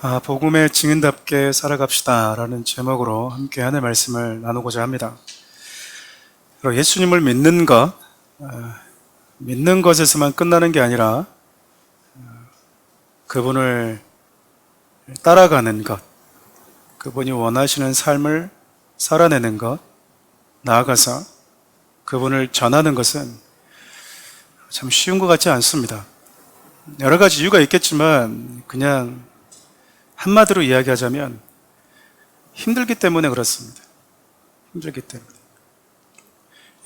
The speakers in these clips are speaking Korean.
복음의 증인답게 살아갑시다 라는 제목으로 함께 하나의 말씀을 나누고자 합니다. 예수님을 믿는 것에서만 끝나는 게 아니라 그분을 따라가는 것, 그분이 원하시는 삶을 살아내는 것, 나아가서 그분을 전하는 것은 참 쉬운 것 같지 않습니다. 여러 가지 이유가 있겠지만 그냥 한마디로 이야기하자면 힘들기 때문에 그렇습니다. 힘들기 때문에.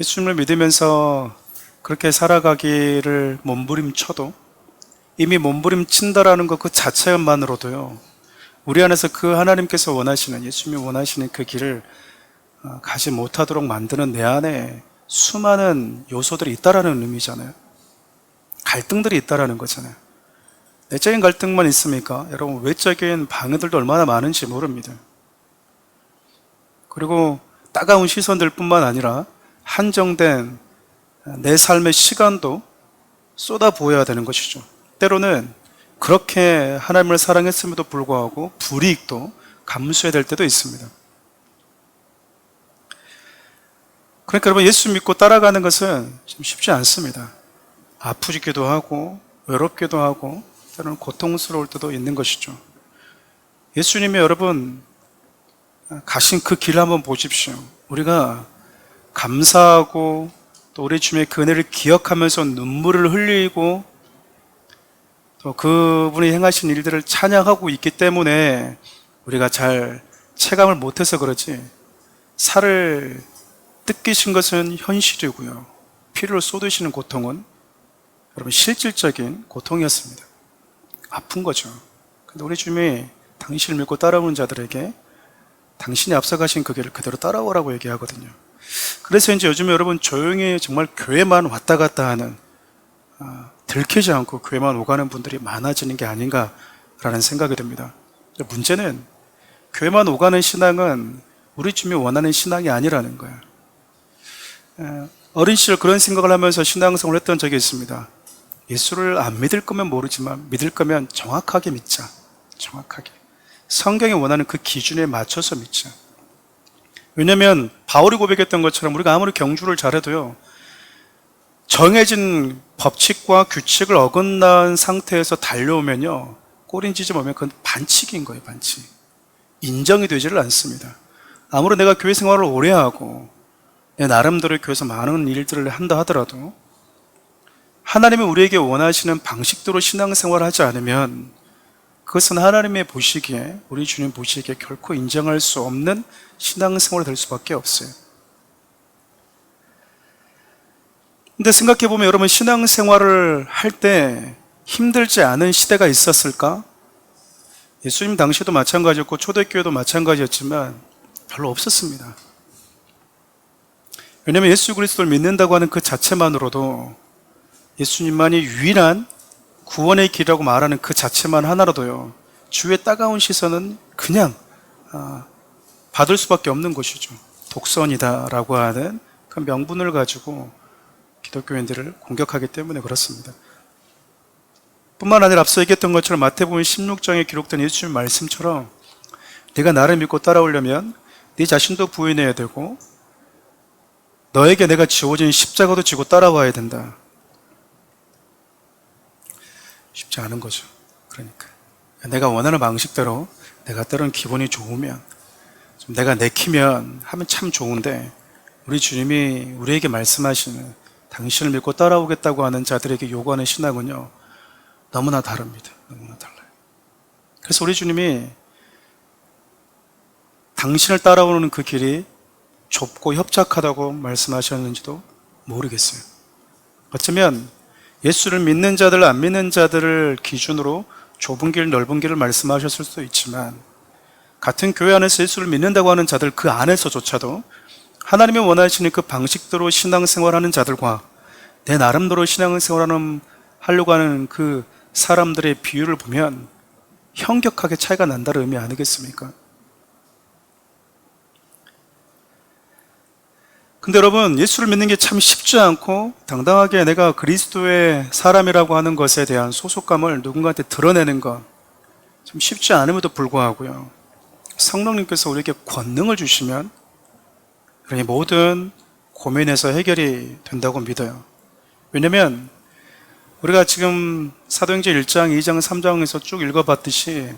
예수님을 믿으면서 그렇게 살아가기를 몸부림쳐도 이미 몸부림친다라는 것 그 자체만으로도요, 우리 안에서 그 하나님께서 원하시는, 예수님이 원하시는 그 길을 가지 못하도록 만드는 내 안에 수많은 요소들이 있다라는 의미잖아요. 갈등들이 있다라는 거잖아요. 내적인 갈등만 있습니까? 여러분, 외적인 방해들도 얼마나 많은지 모릅니다. 그리고 따가운 시선들 뿐만 아니라 한정된 내 삶의 시간도 쏟아부어야 되는 것이죠. 때로는 그렇게 하나님을 사랑했음에도 불구하고 불이익도 감수해야 될 때도 있습니다. 그러니까 여러분, 예수 믿고 따라가는 것은 좀 쉽지 않습니다. 아프기도 하고 외롭기도 하고 때로는 고통스러울 때도 있는 것이죠. 예수님이 여러분 가신 그 길을 한번 보십시오. 우리가 감사하고 또 우리 주님의 그 은혜를 기억하면서 눈물을 흘리고 또 그분이 행하신 일들을 찬양하고 있기 때문에 우리가 잘 체감을 못해서 그렇지, 살을 뜯기신 것은 현실이고요, 피를 쏟으시는 고통은 여러분 실질적인 고통이었습니다. 아픈 거죠. 근데 우리 주님이 당신을 믿고 따라오는 자들에게 당신이 앞서가신 그 길을 그대로 따라오라고 얘기하거든요. 그래서 이제 요즘에 여러분 조용히 정말 교회만 왔다 갔다 하는, 들키지 않고 교회만 오가는 분들이 많아지는 게 아닌가라는 생각이 듭니다. 문제는 교회만 오가는 신앙은 우리 주님이 원하는 신앙이 아니라는 거예요. 어린 시절 그런 생각을 하면서 신앙생활을 했던 적이 있습니다. 예수를 안 믿을 거면 모르지만 믿을 거면 정확하게 믿자. 정확하게. 성경이 원하는 그 기준에 맞춰서 믿자. 왜냐하면 바울이 고백했던 것처럼 우리가 아무리 경주를 잘해도요, 정해진 법칙과 규칙을 어긋난 상태에서 달려오면요, 꼬린지지 보면 그건 반칙인 거예요. 반칙. 인정이 되지를 않습니다. 아무리 내가 교회 생활을 오래 하고 내 나름대로 교회에서 많은 일들을 한다 하더라도 하나님이 우리에게 원하시는 방식대로 신앙생활을 하지 않으면 그것은 하나님의 보시기에, 우리 주님 보시기에 결코 인정할 수 없는 신앙생활이 될 수밖에 없어요. 근데 생각해보면 여러분, 신앙생활을 할 때 힘들지 않은 시대가 있었을까? 예수님 당시도 마찬가지였고 초대교회도 마찬가지였지만 별로 없었습니다. 왜냐하면 예수 그리스도를 믿는다고 하는 그 자체만으로도, 예수님만이 유일한 구원의 길이라고 말하는 그 자체만 하나로도요, 주위의 따가운 시선은 그냥 받을 수밖에 없는 것이죠. 독선이다라고 하는 그 명분을 가지고 기독교인들을 공격하기 때문에 그렇습니다. 뿐만 아니라 앞서 얘기했던 것처럼 마태복음 16장에 기록된 예수님 말씀처럼 네가 나를 믿고 따라오려면 네 자신도 부인해야 되고 너에게 내가 지어진 십자가도 지고 따라와야 된다. 쉽지 않은 거죠. 그러니까 내가 원하는 방식대로, 내가 때로는 기분이 좋으면, 좀 내가 내키면 하면 참 좋은데, 우리 주님이 우리에게 말씀하시는 당신을 믿고 따라오겠다고 하는 자들에게 요구하는 신앙은요, 너무나 다릅니다. 너무나 달라요. 그래서 우리 주님이 당신을 따라오는 그 길이 좁고 협착하다고 말씀하셨는지도 모르겠어요. 어쩌면 예수를 믿는 자들, 안 믿는 자들을 기준으로 좁은 길, 넓은 길을 말씀하셨을 수도 있지만, 같은 교회 안에서 예수를 믿는다고 하는 자들 그 안에서조차도 하나님이 원하시는 그 방식대로 신앙생활하는 자들과 내 나름대로 신앙생활하는 하려고 하는 그 사람들의 비율을 보면 현격하게 차이가 난다는 의미 아니겠습니까? 근데 여러분, 예수를 믿는 게 참 쉽지 않고 당당하게 내가 그리스도의 사람이라고 하는 것에 대한 소속감을 누군가한테 드러내는 것, 좀 쉽지 않음에도 불구하고요, 성령님께서 우리에게 권능을 주시면 우리 모든 고민에서 해결이 된다고 믿어요. 왜냐면 우리가 지금 사도행전 1장, 2장, 3장에서 쭉 읽어봤듯이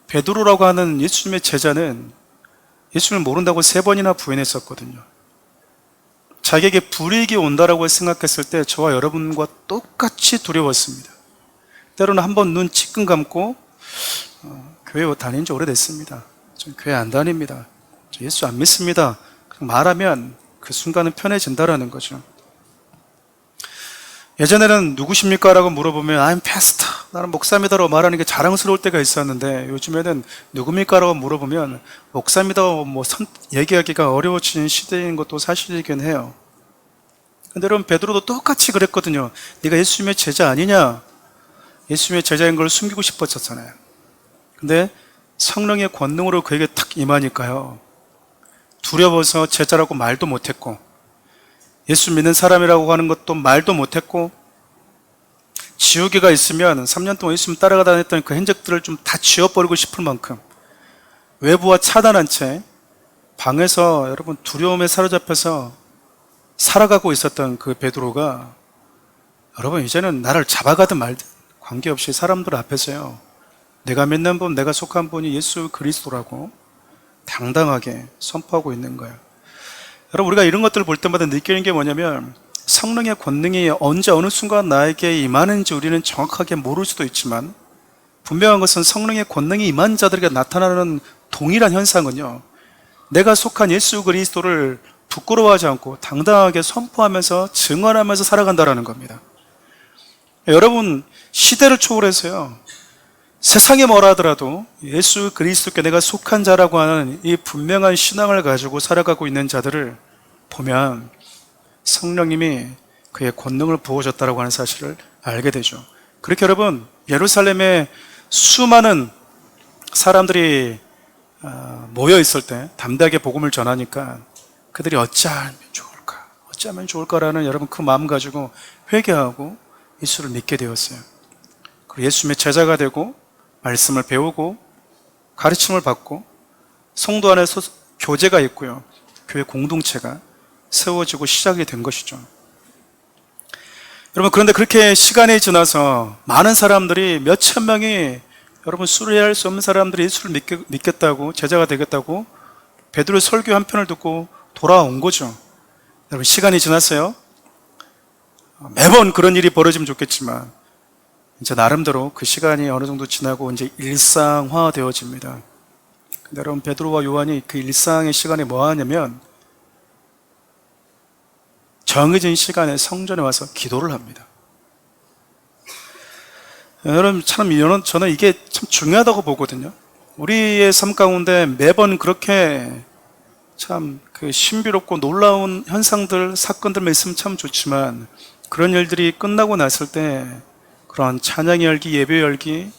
베드로라고 하는 예수님의 제자는 예수님을 모른다고 3번이나 부인했었거든요. 자기에게 불이익이 온다라고 생각했을 때 저와 여러분과 똑같이 두려웠습니다. 때로는 한번 눈 찌끈 감고 교회 다닌 지 오래됐습니다. 전 교회 안 다닙니다. 저 예수 안 믿습니다. 말하면 그 순간은 편해진다라는 거죠. 예전에는 누구십니까? 라고 물어보면 I'm pastor, 나는 목사입니다라고 말하는 게 자랑스러울 때가 있었는데 요즘에는 누굽니까? 라고 물어보면 목사입니다 얘기하기가 어려워진 시대인 것도 사실이긴 해요. 근데 여러분, 베드로도 똑같이 그랬거든요. 네가 예수님의 제자 아니냐? 예수님의 제자인 걸 숨기고 싶었잖아요. 근데 성령의 권능으로 그에게 탁 임하니까요, 두려워서 제자라고 말도 못했고, 예수 믿는 사람이라고 하는 것도 말도 못했고, 지우개가 있으면 3년 동안 예수님 따라가 다녔던 그 흔적들을 좀 다 지워버리고 싶을 만큼 외부와 차단한 채 방에서 여러분 두려움에 사로잡혀서 살아가고 있었던 그 베드로가 여러분 이제는 나를 잡아가든 말든 관계없이 사람들 앞에서요, 내가 믿는 분, 내가 속한 분이 예수 그리스도라고 당당하게 선포하고 있는 거예요. 여러분, 우리가 이런 것들을 볼 때마다 느끼는 게 뭐냐면 성령의 권능이 언제 어느 순간 나에게 임하는지 우리는 정확하게 모를 수도 있지만 분명한 것은 성령의 권능이 임한 자들에게 나타나는 동일한 현상은요, 내가 속한 예수 그리스도를 부끄러워하지 않고 당당하게 선포하면서 증언하면서 살아간다는 겁니다. 여러분, 시대를 초월해서요, 세상에 뭐라 하더라도 예수 그리스도께 내가 속한 자라고 하는 이 분명한 신앙을 가지고 살아가고 있는 자들을 보면 성령님이 그의 권능을 부어줬다고 하는 사실을 알게 되죠. 그렇게 여러분, 예루살렘에 수많은 사람들이 모여 있을 때 담대하게 복음을 전하니까 그들이 어찌하면 좋을까, 어찌하면 좋을까라는 여러분 그 마음 가지고 회개하고 예수를 믿게 되었어요. 그리고 예수님의 제자가 되고 말씀을 배우고 가르침을 받고 성도 안에서 교제가 있고요, 교회 공동체가 세워지고 시작이 된 것이죠. 여러분, 그런데 그렇게 시간이 지나서 많은 사람들이 몇천 명이, 여러분 수리할 수 없는 사람들이 예수를 믿겠다고, 제자가 되겠다고 베드로의 설교 한 편을 듣고 돌아온 거죠. 여러분, 시간이 지났어요. 매번 그런 일이 벌어지면 좋겠지만 이제 나름대로 그 시간이 어느 정도 지나고 이제 일상화 되어집니다. 근데 여러분, 베드로와 요한이 그 일상의 시간에 뭐 하냐면 정해진 시간에 성전에 와서 기도를 합니다. 여러분, 저는 이게 참 중요하다고 보거든요. 우리의 삶 가운데 매번 그렇게 참 그 신비롭고 놀라운 현상들, 사건들만 있으면 참 좋지만 그런 일들이 끝나고 났을 때, 그런 찬양의 열기, 예배 열기,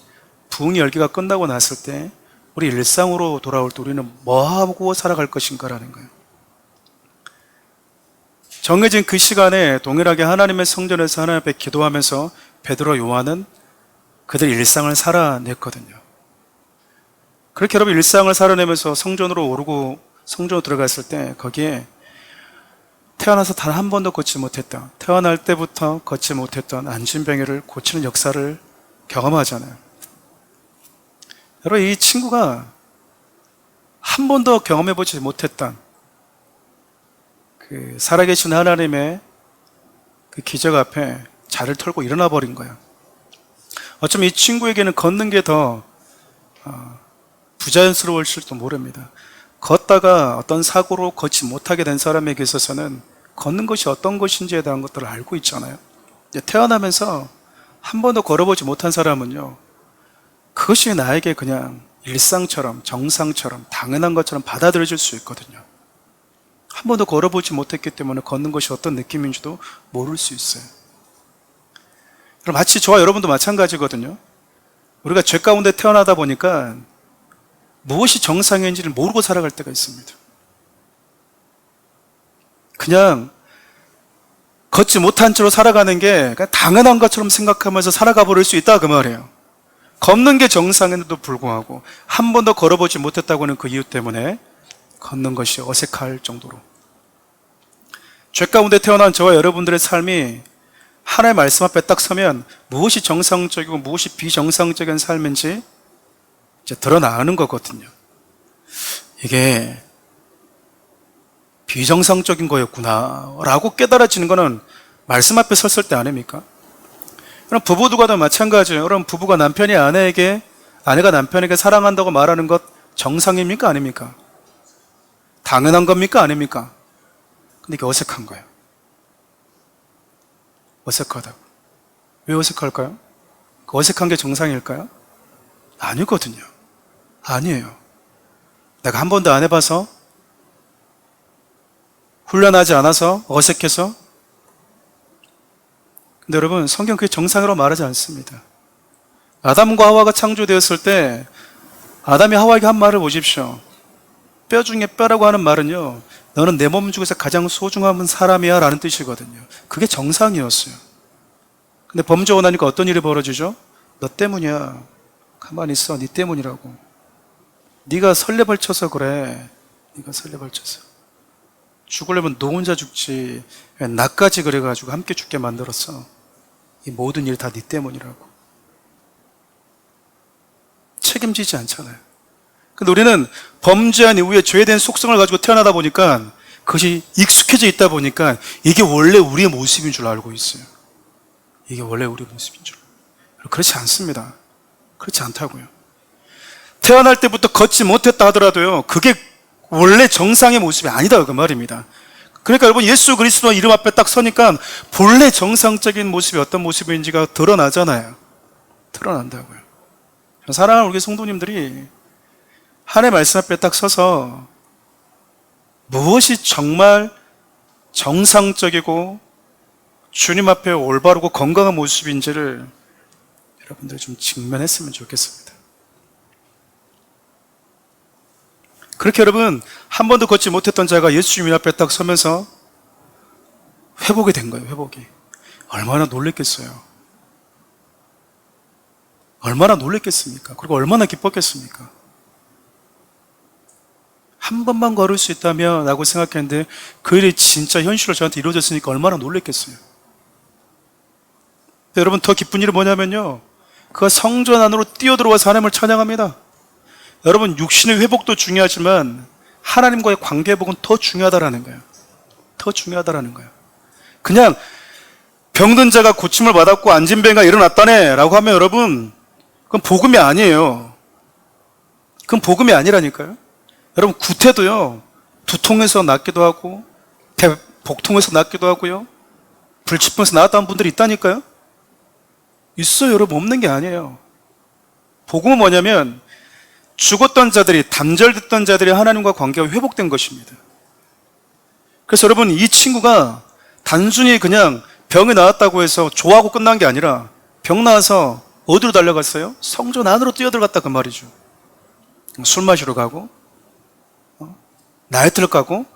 부흥의 열기가 끝나고 났을 때 우리 일상으로 돌아올 때 우리는 뭐하고 살아갈 것인가라는 거예요. 정해진 그 시간에 동일하게 하나님의 성전에서 하나님 앞에 기도하면서 베드로, 요한은 그들 일상을 살아냈거든요. 그렇게 여러분 일상을 살아내면서 성전으로 오르고 성전으로 들어갔을 때 거기에 태어나서 단 한 번도 걷지 못했던, 태어날 때부터 걷지 못했던 안진병이를 고치는 역사를 경험하잖아요. 여러분, 이 친구가 한 번도 경험해보지 못했던 그 살아계신 하나님의 그 기적 앞에 자리를 털고 일어나 버린 거예요. 어쩌면 이 친구에게는 걷는 게 더 부자연스러울지도 모릅니다. 걷다가 어떤 사고로 걷지 못하게 된 사람에게 있어서는 걷는 것이 어떤 것인지에 대한 것들을 알고 있잖아요. 태어나면서 한 번도 걸어보지 못한 사람은요, 그것이 나에게 그냥 일상처럼 정상처럼 당연한 것처럼 받아들여질 수 있거든요. 한 번도 걸어보지 못했기 때문에 걷는 것이 어떤 느낌인지도 모를 수 있어요. 그럼 마치 저와 여러분도 마찬가지거든요. 우리가 죄 가운데 태어나다 보니까 무엇이 정상인지를 모르고 살아갈 때가 있습니다. 그냥 걷지 못한 채로 살아가는 게 당연한 것처럼 생각하면서 살아가 버릴 수 있다, 그 말이에요. 걷는 게 정상인데도 불구하고 한 번도 걸어보지 못했다고 하는 그 이유 때문에 걷는 것이 어색할 정도로, 죄 가운데 태어난 저와 여러분들의 삶이 하나님의 말씀 앞에 딱 서면 무엇이 정상적이고 무엇이 비정상적인 삶인지 이제 드러나는 거거든요. 이게 비정상적인 거였구나 라고 깨달아지는 거는 말씀 앞에 섰을 때 아닙니까? 그럼 부부들과도 마찬가지예요. 그럼 부부가 남편이 아내에게, 아내가 남편에게 사랑한다고 말하는 것 정상입니까? 아닙니까? 당연한 겁니까? 아닙니까? 근데 이게 어색한 거예요. 어색하다고. 왜 어색할까요? 그 어색한 게 정상일까요? 아니거든요. 아니에요. 내가 한 번도 안 해봐서, 훈련하지 않아서, 어색해서. 근데 여러분, 성경 그게 정상이라고 말하지 않습니다. 아담과 하와가 창조되었을 때 아담이 하와에게 한 말을 보십시오. 뼈 중에 뼈라고 하는 말은요, 너는 내 몸 중에서 가장 소중한 사람이야 라는 뜻이거든요. 그게 정상이었어요. 근데 범죄가 나니까 어떤 일이 벌어지죠? 너 때문이야. 가만히 있어. 네 때문이라고. 네가 설레발쳐서 그래. 네가 설레발쳐서. 죽으려면 너 혼자 죽지. 왜 나까지 그래가지고 함께 죽게 만들었어. 이 모든 일 다 네 때문이라고. 책임지지 않잖아요. 근데 우리는 범죄한 이후에 죄된 속성을 가지고 태어나다 보니까 그것이 익숙해져 있다 보니까 이게 원래 우리의 모습인 줄 알고 있어요. 이게 원래 우리의 모습인 줄. 그렇지 않습니다. 그렇지 않다고요. 태어날 때부터 걷지 못했다 하더라도요, 그게 원래 정상의 모습이 아니다 그 말입니다. 그러니까 여러분, 예수 그리스도 이름 앞에 딱 서니까 본래 정상적인 모습이 어떤 모습인지가 드러나잖아요. 드러난다고요. 사랑하는 우리 성도님들이 하나님의 말씀 앞에 딱 서서 무엇이 정말 정상적이고 주님 앞에 올바르고 건강한 모습인지를 여러분들 좀 직면했으면 좋겠습니다. 그렇게 여러분, 한 번도 걷지 못했던 자가 예수 주님 앞에 딱 서면서 회복이 된 거예요. 회복이. 얼마나 놀랬겠어요. 얼마나 놀랬겠습니까? 그리고 얼마나 기뻤겠습니까? 한 번만 걸을 수 있다면 라고 생각했는데 그 일이 진짜 현실로 저한테 이루어졌으니까 얼마나 놀랬겠어요. 여러분, 더 기쁜 일은 뭐냐면요, 그가 성전 안으로 뛰어들어와서 하나님을 찬양합니다. 여러분, 육신의 회복도 중요하지만 하나님과의 관계 회복은 더 중요하다라는 거예요. 더 중요하다라는 거예요. 그냥 병든 자가 고침을 받았고 안진뱅이가 일어났다네 라고 하면 여러분, 그건 복음이 아니에요. 그건 복음이 아니라니까요. 여러분, 구태도요, 두통에서 낫기도 하고 복통에서 낫기도 하고요, 불치병에서 나았다는 분들이 있다니까요. 있어요. 여러분, 없는 게 아니에요. 복음은 뭐냐면 죽었던 자들이, 단절됐던 자들이 하나님과 관계가 회복된 것입니다. 그래서 여러분, 이 친구가 단순히 그냥 병이 나았다고 해서 좋아하고 끝난 게 아니라 병 나와서 어디로 달려갔어요? 성전 안으로 뛰어들어갔다 그 말이죠. 술 마시러 가고 나이트를 가고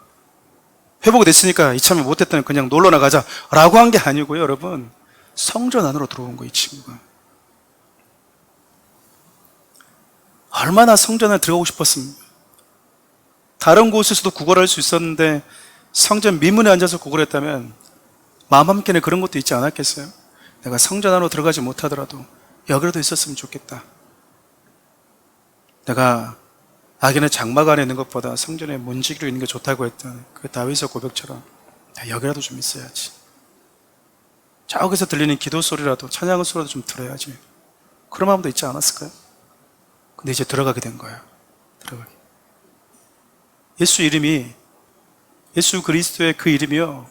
회복이 됐으니까 이참에 못했다니 그냥 놀러 나가자 라고 한 게 아니고요. 여러분, 성전 안으로 들어온 거예요. 이 친구가. 얼마나 성전에 들어가고 싶었습니까? 다른 곳에서도 구걸할 수 있었는데 성전 미문에 앉아서 구걸했다면 마음 한켠에 그런 것도 있지 않았겠어요? 내가 성전 안으로 들어가지 못하더라도 여기라도 있었으면 좋겠다. 내가 악인의 장막 안에 있는 것보다 성전에 문지기로 있는 게 좋다고 했던 그 다윗의 고백처럼 여기라도 좀 있어야지. 저기서 들리는 기도 소리라도, 찬양 소리라도 좀 들어야지. 그런 마음도 있지 않았을까요? 근데 이제 들어가게 된 거예요. 들어가게. 예수 이름이, 예수 그리스도의 그 이름이요,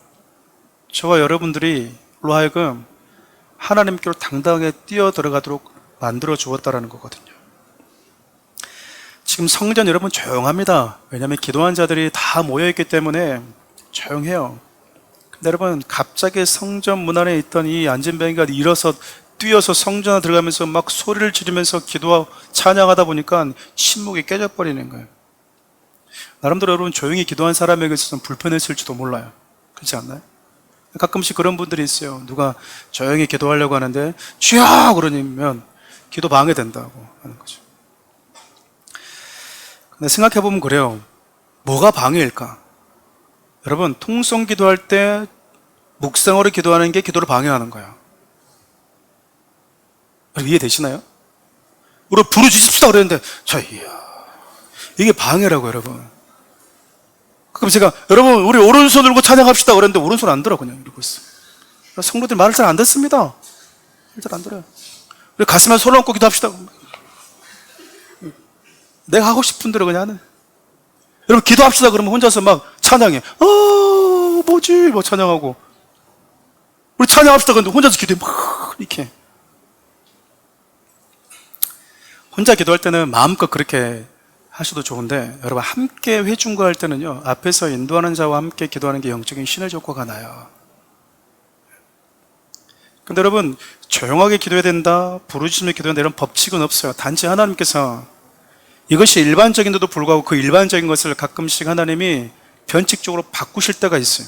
저와 여러분들이 로 하여금 하나님께로 당당하게 뛰어 들어가도록 만들어 주었다라는 거거든요. 지금 성전 여러분 조용합니다. 왜냐하면 기도한 자들이 다 모여있기 때문에 조용해요. 근데 여러분, 갑자기 성전 문 안에 있던 이 안진뱅이가 일어서 뛰어서 성전 안에 들어가면서 막 소리를 지르면서 기도하고 찬양하다 보니까 침묵이 깨져버리는 거예요. 나름대로 여러분, 조용히 기도한 사람에게 있어서는 불편했을지도 몰라요. 그렇지 않나요? 가끔씩 그런 분들이 있어요. 누가 조용히 기도하려고 하는데 주여! 그러면 기도 방해된다고 하는 거죠. 근데 생각해보면 그래요. 뭐가 방해일까? 여러분, 통성 기도할 때 묵상으로 기도하는 게 기도를 방해하는 거예요. 이해되시나요? 우리 부르짖읍시다 그랬는데, 이게 방해라고, 여러분. 그럼 제가, 여러분, 우리 오른손 들고 찬양합시다 그랬는데, 오른손 안 들어, 그냥 이러고 있어. 성도들이 말을 잘 안 듣습니다. 잘 안 들어요. 우리 가슴에 손을 얹고 기도합시다. 내가 하고 싶은 대로 그냥 하는. 여러분, 기도합시다 그러면 혼자서 막 찬양해. 뭐지? 뭐 찬양하고. 우리 찬양합시다 그런데 혼자서 기도해. 막, 이렇게. 혼자 기도할 때는 마음껏 그렇게 하셔도 좋은데, 여러분, 함께 회중과 할 때는요, 앞에서 인도하는 자와 함께 기도하는 게 영적인 신의 효과가 나요. 근데 여러분, 조용하게 기도해야 된다, 부르짖으며 기도해야 된다, 이런 법칙은 없어요. 단지 하나님께서 이것이 일반적인데도 불구하고 그 일반적인 것을 가끔씩 하나님이 변칙적으로 바꾸실 때가 있어요.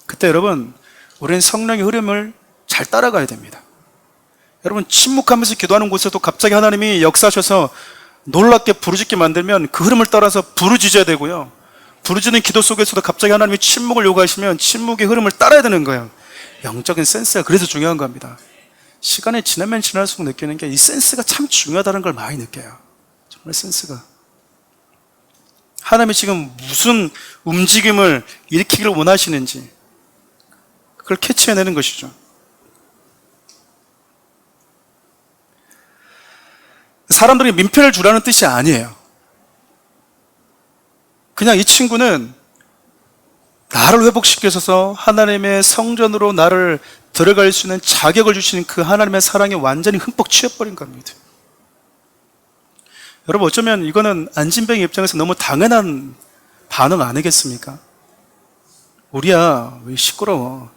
그때 여러분, 우리는 성령의 흐름을 잘 따라가야 됩니다. 여러분, 침묵하면서 기도하는 곳에도 갑자기 하나님이 역사하셔서 놀랍게 부르짖게 만들면 그 흐름을 따라서 부르짖어야 되고요. 부르짖는 기도 속에서도 갑자기 하나님이 침묵을 요구하시면 침묵의 흐름을 따라야 되는 거예요. 영적인 센스가 그래서 중요한 겁니다. 시간이 지나면 지날수록 느끼는 게 이 센스가 참 중요하다는 걸 많이 느껴요. 정말 센스가. 하나님이 지금 무슨 움직임을 일으키기를 원하시는지 그걸 캐치해내는 것이죠. 사람들이 민폐를 주라는 뜻이 아니에요. 그냥 이 친구는 나를 회복시켜서 하나님의 성전으로 나를 들어갈 수 있는 자격을 주시는 그 하나님의 사랑에 완전히 흠뻑 취해버린 겁니다. 여러분, 어쩌면 이거는 안진뱅이 입장에서 너무 당연한 반응 아니겠습니까? 우리야, 왜 시끄러워?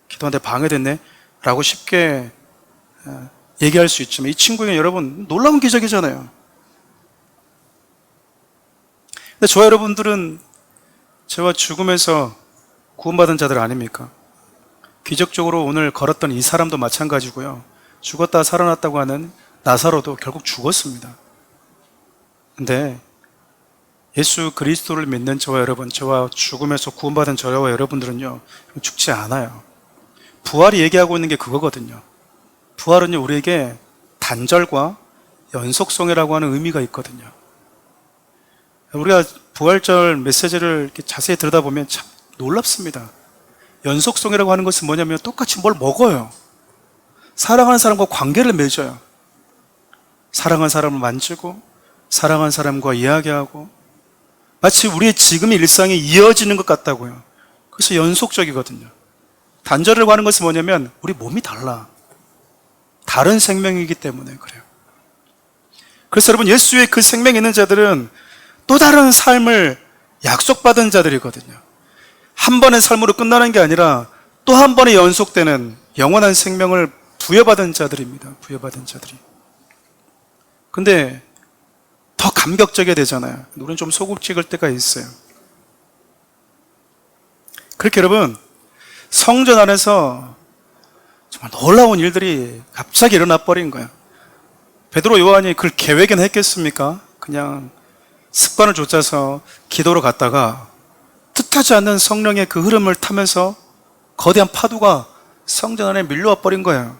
기도하는데 방해됐네? 라고 쉽게 얘기할 수 있지만 이 친구에게 여러분 놀라운 기적이잖아요. 근데 저와 여러분들은 저와 죽음에서 구원받은 자들 아닙니까? 기적적으로 오늘 걸었던 이 사람도 마찬가지고요. 죽었다 살아났다고 하는 나사로도 결국 죽었습니다. 근데 예수 그리스도를 믿는 저와 여러분, 저와 죽음에서 구원받은 저와 여러분들은요, 죽지 않아요. 부활이 얘기하고 있는 게 그거거든요. 부활은요, 우리에게 단절과 연속성이라고 하는 의미가 있거든요. 우리가 부활절 메시지를 이렇게 자세히 들여다보면 참 놀랍습니다. 연속성이라고 하는 것은 뭐냐면 똑같이 뭘 먹어요. 사랑하는 사람과 관계를 맺어요. 사랑하는 사람을 만지고 사랑하는 사람과 이야기하고 마치 우리의 지금의 일상이 이어지는 것 같다고요. 그래서 연속적이거든요. 단절이라고 하는 것은 뭐냐면 우리 몸이 달라. 다른 생명이기 때문에 그래요. 그래서 여러분, 예수의 그 생명이 있는 자들은 또 다른 삶을 약속받은 자들이거든요. 한 번의 삶으로 끝나는 게 아니라 또 한 번에 연속되는 영원한 생명을 부여받은 자들입니다. 부여받은 자들이. 근데 더 감격적이게 되잖아요. 우리는 좀 소금 찍을 때가 있어요. 그렇게 여러분, 성전 안에서 정말 놀라운 일들이 갑자기 일어나 버린 거예요. 베드로 요한이 그걸 계획은 했겠습니까? 그냥 습관을 좇아서 기도로 갔다가 뜻하지 않는 성령의 그 흐름을 타면서 거대한 파도가 성전 안에 밀려와 버린 거예요.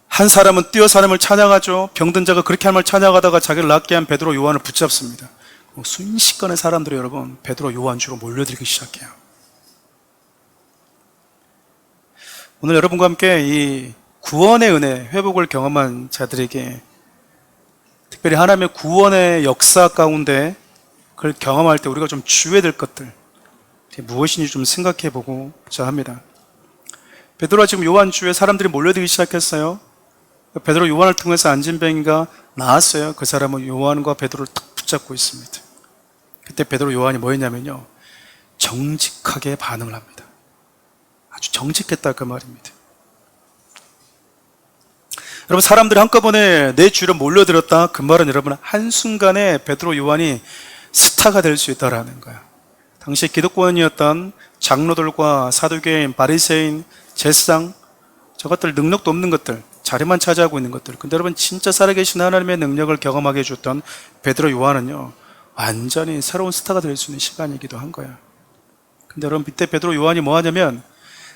한 사람은 뛰어서 하나님을 찬양하죠. 병든 자가 그렇게 하나님을 찬양하다가 자기를 낫게 한 베드로 요한을 붙잡습니다. 순식간에 사람들이 여러분 베드로 요한 주로 몰려들기 시작해요. 오늘 여러분과 함께 이 구원의 은혜, 회복을 경험한 자들에게 특별히 하나님의 구원의 역사 가운데 그걸 경험할 때 우리가 좀 주의해야 될 것들 무엇인지 좀 생각해 보고자 합니다. 베드로가 지금 요한 주에 사람들이 몰려들기 시작했어요. 베드로 요한을 통해서 안진뱅이가 나왔어요. 그 사람은 요한과 베드로를 탁 붙잡고 있습니다. 그때 베드로 요한이 뭐였냐면요, 정직하게 반응을 합니다. 아주 정직했다 그 말입니다. 여러분, 사람들이 한꺼번에 내 주위로 몰려들었다 그 말은 여러분 한순간에 베드로 요한이 스타가 될 수 있다라는 거야. 당시 기득권이었던 장로들과 사두개인, 바리새인, 제사장 저것들 능력도 없는 것들, 자리만 차지하고 있는 것들. 근데 여러분 진짜 살아계신 하나님의 능력을 경험하게 해줬던 베드로 요한은요, 완전히 새로운 스타가 될 수 있는 시간이기도 한 거야. 근데 여러분 이때 베드로 요한이 뭐 하냐면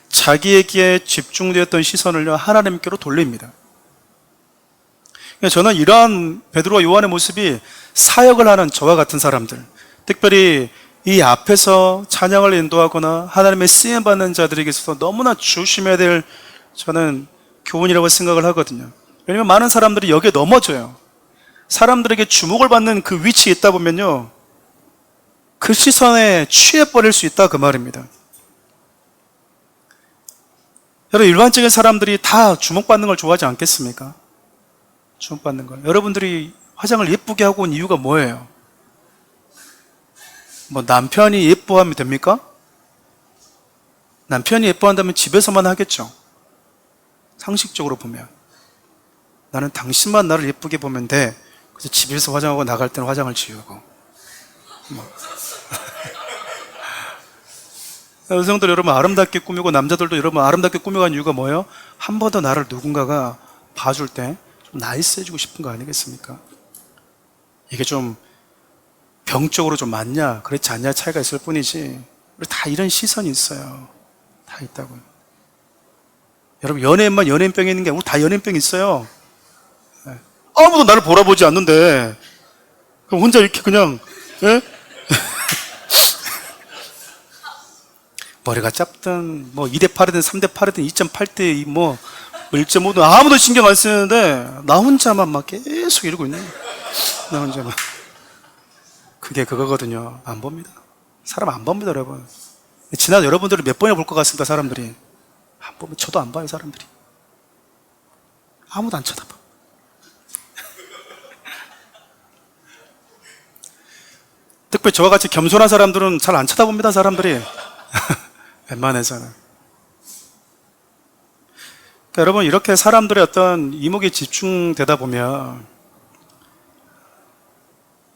자기에게 집중되었던 시선을요 하나님께로 돌립니다. 저는 이러한 베드로와 요한의 모습이 사역을 하는 저와 같은 사람들, 특별히 이 앞에서 찬양을 인도하거나 하나님의 쓰임받는 자들에게 있어서 너무나 조심해야 될 저는 교훈이라고 생각을 하거든요. 왜냐하면 많은 사람들이 여기에 넘어져요. 사람들에게 주목을 받는 그 위치에 있다 보면요, 그 시선에 취해버릴 수 있다 그 말입니다. 여러분 일반적인 사람들이 다 주목받는 걸 좋아하지 않겠습니까? 주목받는 걸. 여러분들이 화장을 예쁘게 하고 온 이유가 뭐예요? 뭐 남편이 예뻐하면 됩니까? 남편이 예뻐한다면 집에서만 하겠죠. 상식적으로 보면 나는 당신만 나를 예쁘게 보면 돼. 그래서 집에서 화장하고 나갈 때는 화장을 지우고 뭐. 여성들 여러분 아름답게 꾸미고 남자들도 여러분 아름답게 꾸며간 이유가 뭐예요? 한 번 더 나를 누군가가 봐줄 때 좀 나이스해지고 싶은 거 아니겠습니까? 이게 좀 병적으로 좀 맞냐 그렇지 않냐 차이가 있을 뿐이지 우리 다 이런 시선이 있어요. 다 있다고요. 여러분 연예인만 연예인병이 있는 게 아니고 우리 다 연예인병이 있어요. 아무도 나를 보라보지 않는데 그럼 혼자 이렇게 그냥 예? 머리가 짧든 뭐 2대 8이든 3대 8이든 2.8대 뭐 1.5든 아무도 신경 안 쓰는데 나 혼자만 막 계속 이러고 있는 거야. 나 혼자만. 그게 그거거든요. 안 봅니다. 사람 안 봅니다, 여러분. 지난 여러분들을 몇 번이나 볼 것 같습니다, 사람들이. 안 보면 저도 안 봐요, 사람들이. 아무도 안 쳐다봐. 특별히 저와 같이 겸손한 사람들은 잘 안 쳐다봅니다, 사람들이. 웬만해서는. 그러니까 여러분, 이렇게 사람들의 어떤 이목에 집중되다 보면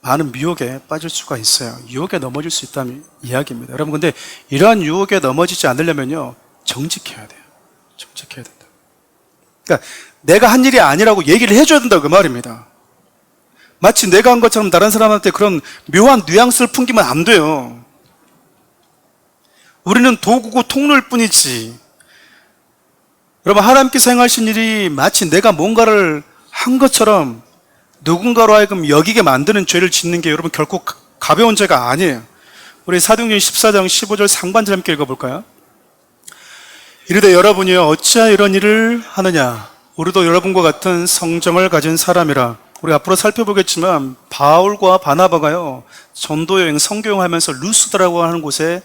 많은 미혹에 빠질 수가 있어요. 유혹에 넘어질 수 있다는 이야기입니다. 여러분, 근데 이러한 유혹에 넘어지지 않으려면요, 정직해야 돼요. 정직해야 된다. 그러니까 내가 한 일이 아니라고 얘기를 해줘야 된다 그 말입니다. 마치 내가 한 것처럼 다른 사람한테 그런 묘한 뉘앙스를 풍기면 안 돼요. 우리는 도구고 통로일 뿐이지. 여러분, 하나님께서 행하신 일이 마치 내가 뭔가를 한 것처럼 누군가로 하여금 여기게 만드는 죄를 짓는 게 여러분 결코 가벼운 죄가 아니에요. 우리 사도행전 14장 15절 상반절 함께 읽어볼까요? 이르되 여러분이여 어찌하여 이런 일을 하느냐? 우리도 여러분과 같은 성정을 가진 사람이라. 우리 앞으로 살펴보겠지만 바울과 바나바가요 전도여행 선교여행하면서 루스드라고 하는 곳에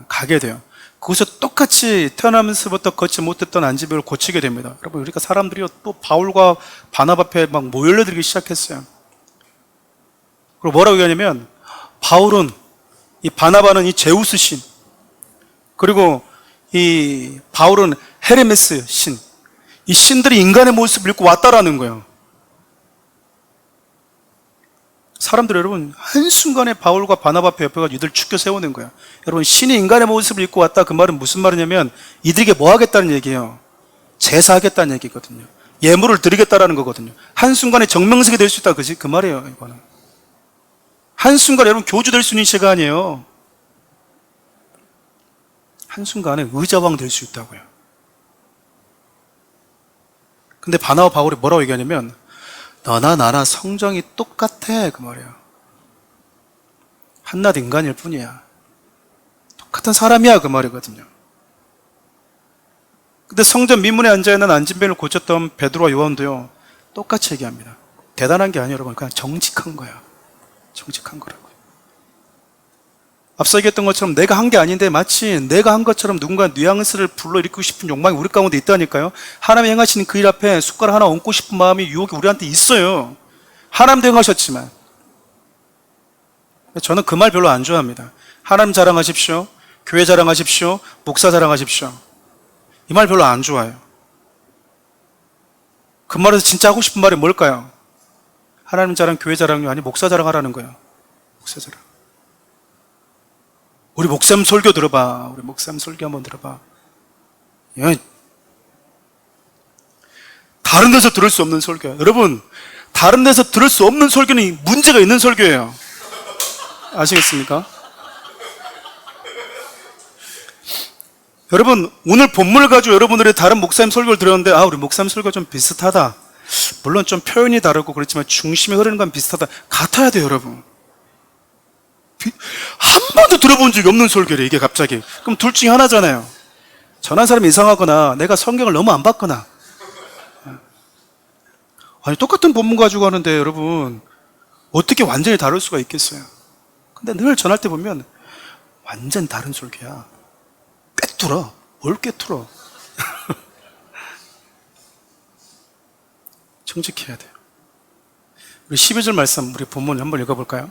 가게 돼요. 거기서 똑같이 태어나면서부터 걷지 못했던 안진병을 고치게 됩니다. 여러분, 우리가 사람들이 또 바울과 바나바 앞에 막 모여들기 시작했어요. 그리고 뭐라고 얘기하냐면 바울은 이 바나바는 이 제우스 신, 그리고 이 바울은 헤르메스 신, 이 신들이 인간의 모습을 입고 왔다라는 거예요. 사람들 여러분 한순간에 바울과 바나바 앞에 옆에 가서 이들 죽여 세우는 거야. 여러분, 신이 인간의 모습을 입고 왔다 그 말은 무슨 말이냐면 이들에게 뭐 하겠다는 얘기예요? 제사하겠다는 얘기거든요. 예물을 드리겠다라는 거거든요. 한순간에 정명석이 될 수 있다 그 말이에요. 이거는 한순간에 여러분 교주될 수 있는 시간이에요. 한순간에 의자왕 될 수 있다고요. 근데 바나바 바울이 뭐라고 얘기하냐면 너나 나나 성정이 똑같아 그 말이야. 한낱 인간일 뿐이야. 똑같은 사람이야 그 말이거든요. 근데 성전 미문에 앉아있는 안진뱅이를 고쳤던 베드로와 요한도요 똑같이 얘기합니다. 대단한 게 아니에요 여러분. 그냥 정직한 거야. 정직한 거라고요. 앞서 얘기했던 것처럼 내가 한 게 아닌데 마치 내가 한 것처럼 누군가 뉘앙스를 불러일으키고 싶은 욕망이 우리 가운데 있다니까요. 하나님이 행하시는 그 일 앞에 숟가락 하나 얹고 싶은 마음이 유혹이 우리한테 있어요. 하나님도 행하셨지만. 저는 그 말 별로 안 좋아합니다. 하나님 자랑하십시오. 교회 자랑하십시오. 목사 자랑하십시오. 이 말 별로 안 좋아요. 그 말에서 진짜 하고 싶은 말이 뭘까요? 하나님 자랑, 교회 자랑이 아니 목사 자랑하라는 거예요. 목사 자랑. 우리 목사님 설교 들어봐. 우리 목사님 설교 한번 들어봐. 다른 데서 들을 수 없는 설교야. 여러분, 다른 데서 들을 수 없는 설교는 문제가 있는 설교예요. 아시겠습니까? 여러분, 오늘 본문을 가지고 여러분들이 다른 목사님 설교를 들었는데, 우리 목사님 설교가 좀 비슷하다. 물론 좀 표현이 다르고 그렇지만 중심이 흐르는 건 비슷하다. 같아야 돼요, 여러분. 한 번도 들어본 적이 없는 설교래, 이게 갑자기. 그럼 둘 중에 하나잖아요. 전한 사람이 이상하거나 내가 성경을 너무 안 봤거나. 아니, 똑같은 본문 가지고 하는데 여러분, 어떻게 완전히 다를 수가 있겠어요? 근데 늘 전할 때 보면 완전 다른 설교야. 꿰뚫어. 뭘 꿰뚫어? 정직해야 돼요. 우리 12절 말씀, 우리 본문 한번 읽어볼까요?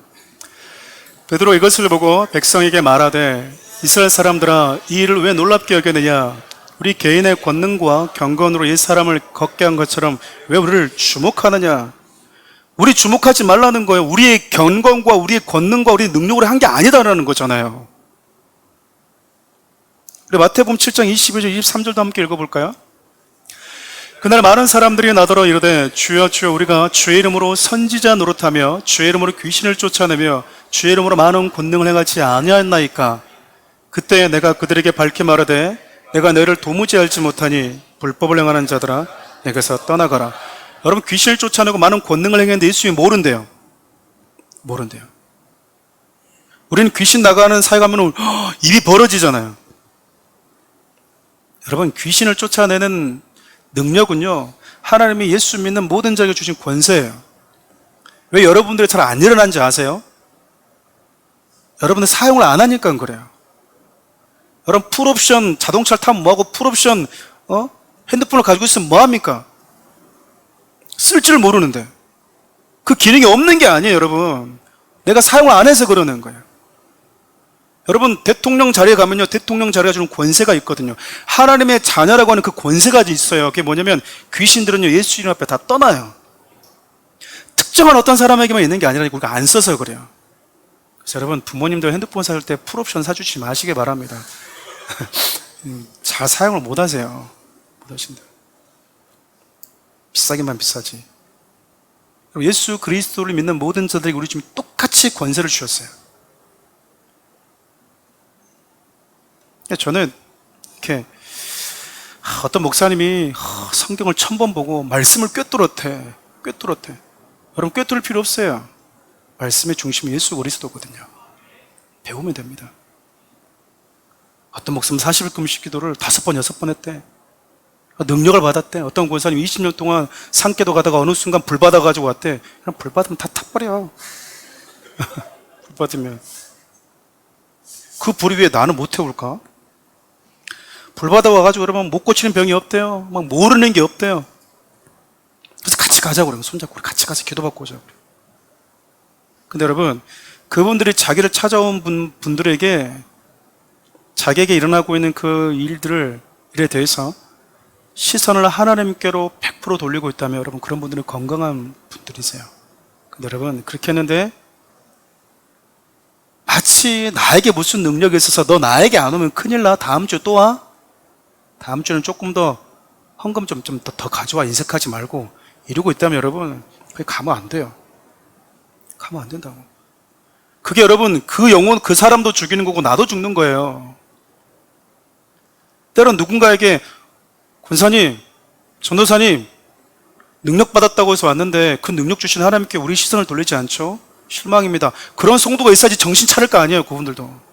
베드로 이것을 보고 백성에게 말하되 이스라엘 사람들아, 이 일을 왜 놀랍게 여기느냐? 우리 개인의 권능과 경건으로 이 사람을 걷게 한 것처럼 왜 우리를 주목하느냐? 우리 주목하지 말라는 거예요. 우리의 경건과 우리의 권능과 우리의 능력으로 한 게 아니다라는 거잖아요. 우리 마태복음 7장 22절 23절도 함께 읽어볼까요? 그날 많은 사람들이 나더러 이르되 주여 주여 우리가 주의 이름으로 선지자 노릇하며 주의 이름으로 귀신을 쫓아내며 주의 이름으로 많은 권능을 행하지 아니하였나이까? 그때 내가 그들에게 밝히 말하되 내가 너희를 도무지 알지 못하니 불법을 행하는 자들아 내게서 떠나가라. 여러분, 귀신을 쫓아내고 많은 권능을 행했는데 예수님이 모른대요. 모른대요. 우리는 귀신 나가는 사회 가면 입이 벌어지잖아요. 여러분, 귀신을 쫓아내는 능력은요, 하나님이 예수 믿는 모든 자에게 주신 권세예요. 왜 여러분들이 잘 안 일어난지 아세요? 여러분들 사용을 안 하니까 그래요. 여러분, 풀옵션 자동차를 타면 뭐하고 풀옵션 핸드폰을 가지고 있으면 뭐합니까? 쓸 줄 모르는데. 그 기능이 없는 게 아니에요, 여러분. 내가 사용을 안 해서 그러는 거예요. 여러분, 대통령 자리에 가면요, 대통령 자리가 주는 권세가 있거든요. 하나님의 자녀라고 하는 그 권세가 있어요. 그게 뭐냐면 귀신들은요, 예수 이름 앞에 다 떠나요. 특정한 어떤 사람에게만 있는 게 아니라 우리가 안 써서 그래요. 그래서 여러분, 부모님들 핸드폰 살 때 풀옵션 사주지 마시기 바랍니다. 잘 사용을 못 하세요. 못 하신다. 비싸기만 비싸지. 예수 그리스도를 믿는 모든 자들에게 우리 지금 똑같이 권세를 주셨어요. 저는 이렇게 어떤 목사님이 성경을 1000번 보고 말씀을 꿰뚫었대. 여러분, 꿰뚫을 필요 없어요. 말씀의 중심이 예수 그리스도거든요. 배우면 됩니다. 어떤 목사님 40일 금식 기도를 5번, 6번 했대. 능력을 받았대. 어떤 권사님 20년 동안 산깨도 가다가 어느 순간 불 받아가지고 왔대. 그냥 불 받으면 다 타버려. 불 받으면. 그 불 위에 나는 못 태울까? 불 받아와가지고 여러분 못 고치는 병이 없대요. 막 모르는 게 없대요. 그래서 같이 가자고 그래요. 손잡고 같이 가서 기도받고 오자고 그래요. 근데 여러분, 그분들이 자기를 찾아온 분들에게 자기에게 일어나고 있는 그 일에 대해서 시선을 하나님께로 100% 돌리고 있다면 여러분, 그런 분들은 건강한 분들이세요. 근데 여러분, 그렇게 했는데 마치 나에게 무슨 능력이 있어서 너 나에게 안 오면 큰일 나. 다음 주에 또 와? 다음 주에는 조금 더 헌금 좀 더 가져와. 인색하지 말고. 이러고 있다면 여러분, 그게 가면 안 돼요. 가면 안 된다고. 그게 여러분, 그 영혼, 그 사람도 죽이는 거고 나도 죽는 거예요. 때론 누군가에게 권사님, 전도사님, 능력 받았다고 해서 왔는데 그 능력 주신 하나님께 우리 시선을 돌리지 않죠? 실망입니다. 그런 성도가 있어야지 정신 차릴 거 아니에요, 그분들도.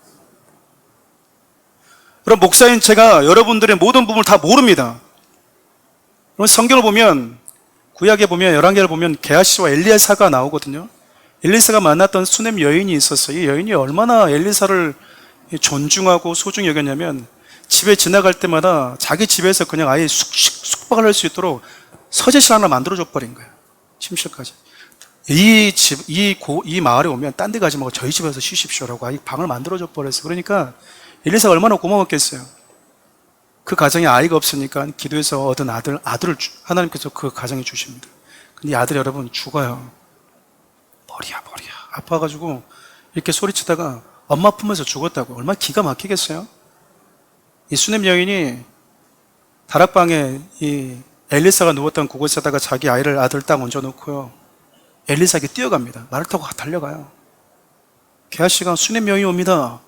그럼 목사인 제가 여러분들의 모든 부분을 다 모릅니다. 그럼 성경을 보면, 구약에 보면, 열왕기를 보면 게하시와 엘리야사가 나오거든요. 엘리사가 만났던 수넴 여인이 있었어요. 이 여인이 얼마나 엘리사를 존중하고 소중히 여겼냐면 집에 지나갈 때마다 자기 집에서 그냥 아예 숙박을 할 수 있도록 서재실 하나 만들어줘 버린 거예요. 침실까지. 이 마을에 오면 딴 데 가지 말고 저희 집에서 쉬십시오라고 아예 방을 만들어줘 버렸어요. 그러니까 엘리사가 얼마나 고마웠겠어요. 그 가정에 아이가 없으니까 기도해서 얻은 아들을 하나님께서 그 가정에 주십니다. 근데 이 아들이 여러분 죽어요. 머리야. 아파가지고 이렇게 소리치다가 엄마 품에서 죽었다고. 얼마나 기가 막히겠어요? 이 수넴 여인이 다락방에 이 엘리사가 누웠던 그곳에다가 자기 아들 딱 얹어놓고요. 엘리사에게 뛰어갑니다. 말을 타고 달려가요. 게하시가 수십 명이 옵니다.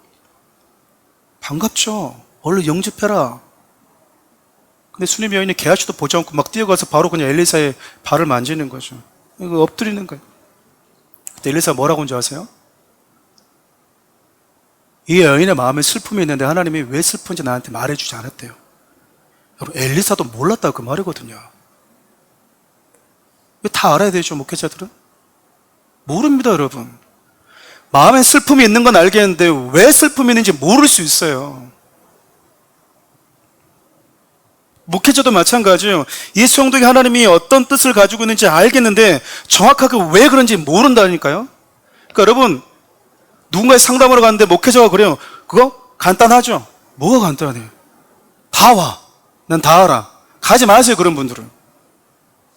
반갑죠. 얼른 영접해라. 근데 수십 여인이 게하시도 보지 않고 막 뛰어가서 바로 그냥 엘리사의 발을 만지는 거죠. 이거 엎드리는 거예요. 그때 엘리사가 뭐라고 한 줄 아세요? 이 여인의 마음에 슬픔이 있는데 하나님이 왜 슬픈지 나한테 말해주지 않았대요. 여러분, 엘리사도 몰랐다 그 말이거든요. 다 알아야 되죠, 목회자들은? 모릅니다, 여러분. 마음에 슬픔이 있는 건 알겠는데 왜 슬픔이 있는지 모를 수 있어요. 목회자도 마찬가지예요. 예수 성도에게 하나님이 어떤 뜻을 가지고 있는지 알겠는데 정확하게 왜 그런지 모른다니까요. 그러니까 여러분, 누군가의 상담하러 갔는데 목회자가 그래요. 그거 간단하죠? 뭐가 간단해요? 다 와. 난 다 알아. 가지 마세요, 그런 분들은.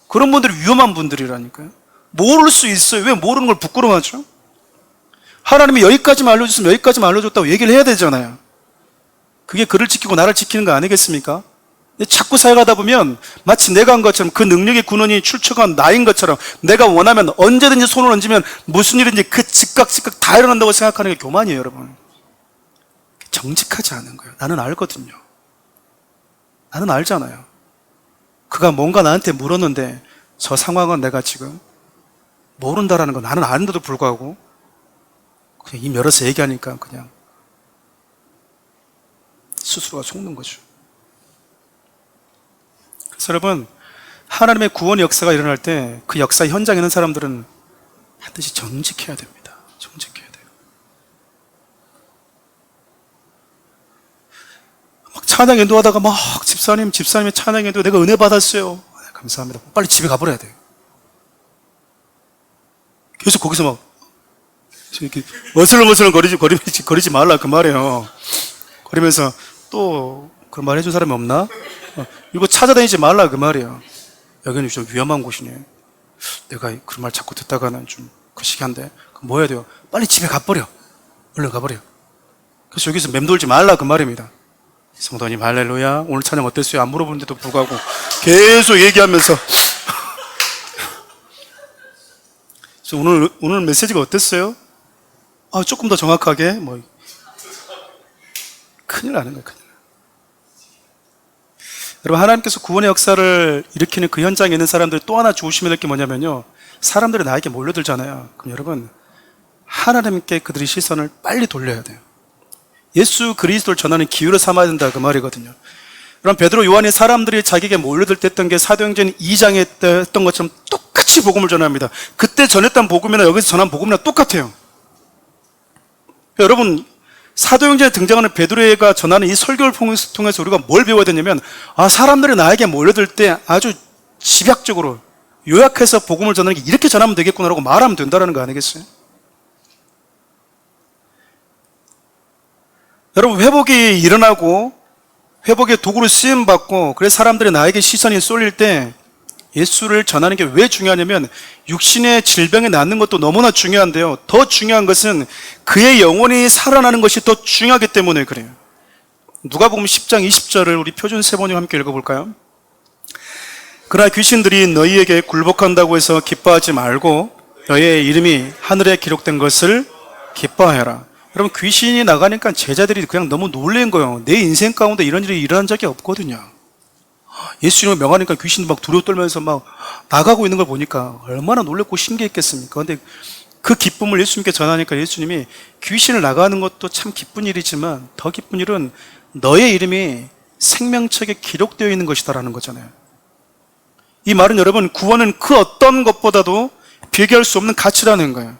그런 분들이 위험한 분들이라니까요. 모를 수 있어요. 왜 모르는 걸 부끄러워하죠? 하나님이 여기까지만 알려줬으면 여기까지만 알려줬다고 얘기를 해야 되잖아요. 그게 그를 지키고 나를 지키는 거 아니겠습니까? 자꾸 살아가다 보면 마치 내가 한 것처럼 그 능력의 근원이 출처가 나인 것처럼 내가 원하면 언제든지 손을 얹으면 무슨 일인지 그 즉각 다 일어난다고 생각하는 게 교만이에요, 여러분. 정직하지 않은 거예요. 나는 알거든요. 나는 알잖아요. 그가 뭔가 나한테 물었는데 저 상황은 내가 지금 모른다라는 거 나는 아는데도 불구하고 그냥 입 열어서 얘기하니까 그냥 스스로가 속는 거죠. 그래서 여러분, 하나님의 구원의 역사가 일어날 때 그 역사 현장에 있는 사람들은 반드시 정직해야 됩니다. 정직해야 돼요. 막 찬양 인도하다가 막 집사님의 찬양 인도 내가 은혜 받았어요. 감사합니다. 빨리 집에 가버려야 돼요. 계속 거기서 막 이렇게 어슬렁어슬렁 거리지 말라 그 말이에요. 거리면서 또 그런 말 해준 사람이 없나? 이거 찾아다니지 말라 그 말이에요. 여기는 좀 위험한 곳이네. 내가 그런 말 자꾸 듣다가는 좀 거시기한데 그럼 뭐 해야 돼요? 빨리 집에 가버려. 얼른 가버려. 그래서 여기서 맴돌지 말라 그 말입니다. 성도님 할렐루야. 오늘 찬양 어땠어요? 안 물어보는데도 불구하고 계속 얘기하면서 오늘 메시지가 어땠어요? 조금 더 정확하게 큰일 나는 거예요. 큰일. 여러분, 하나님께서 구원의 역사를 일으키는 그 현장에 있는 사람들 또 하나 조심해야 될 게 뭐냐면요, 사람들이 나에게 몰려들잖아요. 그럼 여러분, 하나님께 그들의 시선을 빨리 돌려야 돼요. 예수 그리스도를 전하는 기회로 삼아야 된다 그 말이거든요. 그럼 베드로 요한이 사람들이 자기에게 몰려들 때 했던 게 사도행전 2장에 했던 것처럼 똑같이 복음을 전합니다. 그때 전했던 복음이나 여기서 전한 복음이랑 똑같아요. 여러분, 사도행전에 등장하는 베드로가 전하는 이 설교를 통해서 우리가 뭘 배워야 되냐면, 사람들이 나에게 몰려들 때 아주 집약적으로 요약해서 복음을 전하는 게 이렇게 전하면 되겠구나라고 말하면 된다는 거 아니겠어요? 여러분, 회복이 일어나고 회복의 도구로 쓰임받고 그래서 사람들이 나에게 시선이 쏠릴 때 예수를 전하는 게 왜 중요하냐면, 육신의 질병이 낫는 것도 너무나 중요한데요, 더 중요한 것은 그의 영혼이 살아나는 것이 더 중요하기 때문에 그래요. 누가복음 10장 20절을 우리 표준 세번역 함께 읽어볼까요? 그러나 귀신들이 너희에게 굴복한다고 해서 기뻐하지 말고 너희의 이름이 하늘에 기록된 것을 기뻐하여라. 여러분, 귀신이 나가니까 제자들이 그냥 너무 놀란 거예요. 내 인생 가운데 이런 일이 일어난 적이 없거든요. 예수님을 명하니까 귀신도 막 두려워 떨면서 막 나가고 있는 걸 보니까 얼마나 놀랍고 신기했겠습니까? 그런데 그 기쁨을 예수님께 전하니까 예수님이 귀신을 나가는 것도 참 기쁜 일이지만 더 기쁜 일은 너의 이름이 생명책에 기록되어 있는 것이다라는 거잖아요. 이 말은 여러분, 구원은 그 어떤 것보다도 비교할 수 없는 가치라는 거예요.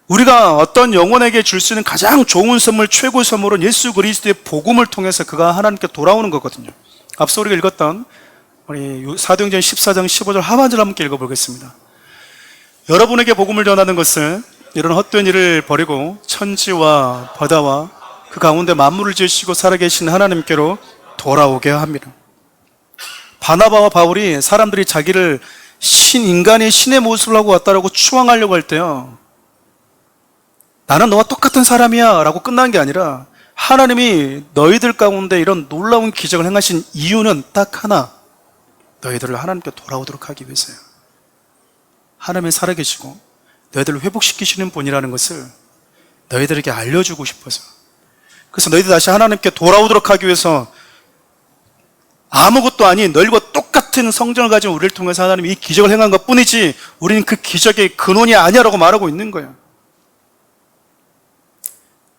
우리가 어떤 영혼에게 줄 수 있는 가장 좋은 선물, 최고의 선물은 예수 그리스도의 복음을 통해서 그가 하나님께 돌아오는 거거든요. 앞서 우리가 읽었던 우리 사도행전 14장 15절 하반절 함께 읽어보겠습니다. 여러분에게 복음을 전하는 것은 이런 헛된 일을 버리고 천지와 바다와 그 가운데 만물을 지으시고 살아계신 하나님께로 돌아오게 합니다. 바나바와 바울이 사람들이 자기를 인간이 신의 모습을 하고 왔다라고 추앙하려고 할 때요, 나는 너와 똑같은 사람이야 라고 끝난 게 아니라 하나님이 너희들 가운데 이런 놀라운 기적을 행하신 이유는 딱 하나, 너희들을 하나님께 돌아오도록 하기 위해서요. 하나님이 살아계시고 너희들을 회복시키시는 분이라는 것을 너희들에게 알려주고 싶어서, 그래서 너희들 다시 하나님께 돌아오도록 하기 위해서 아무것도 아닌 너희들과 똑같은 성정을 가진 우리를 통해서 하나님이 이 기적을 행한 것 뿐이지 우리는 그 기적의 근원이 아니야라고 말하고 있는 거예요.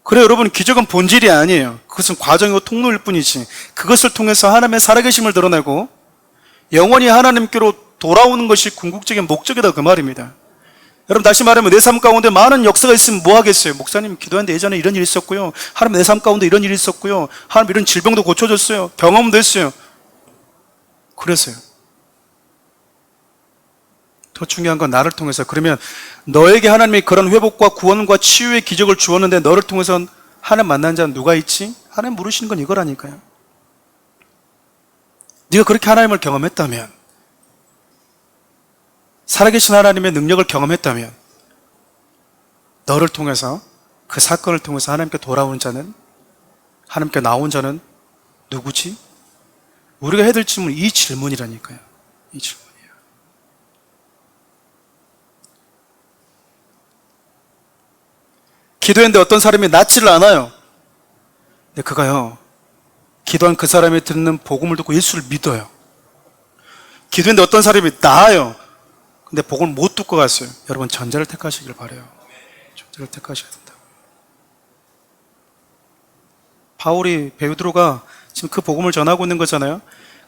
그래 여러분, 기적은 본질이 아니에요. 그것은 과정이고 통로일 뿐이지, 그것을 통해서 하나님의 살아계심을 드러내고 영원히 하나님께로 돌아오는 것이 궁극적인 목적이다, 그 말입니다. 여러분, 다시 말하면 내 삶 가운데 많은 역사가 있으면 뭐 하겠어요? 목사님, 기도하는데 예전에 이런 일이 있었고요, 하나님 내 삶 가운데 이런 일이 있었고요, 하나님 이런 질병도 고쳐졌어요, 경험도 했어요. 그래서요. 더 중요한 건 나를 통해서. 그러면 너에게 하나님이 그런 회복과 구원과 치유의 기적을 주었는데 너를 통해서 하나님 만난 자는 누가 있지? 하나님 물으시는 건 이거라니까요. 네가 그렇게 하나님을 경험했다면, 살아계신 하나님의 능력을 경험했다면, 너를 통해서, 그 사건을 통해서 하나님께 돌아온 자는, 하나님께 나온 자는 누구지? 우리가 해야 될 질문은 이 질문이라니까요. 이 질문이에요. 기도했는데 어떤 사람이 낫지를 않아요. 근데 그가요, 기도한 그 사람이 듣는 복음을 듣고 예수를 믿어요. 기도했는데 어떤 사람이 나아요. 근데 복음을 못 듣고 갔어요. 여러분, 전자를 택하시길 바라요. 전자를 택하셔야 된다. 바울이, 베드로가 지금 그 복음을 전하고 있는 거잖아요.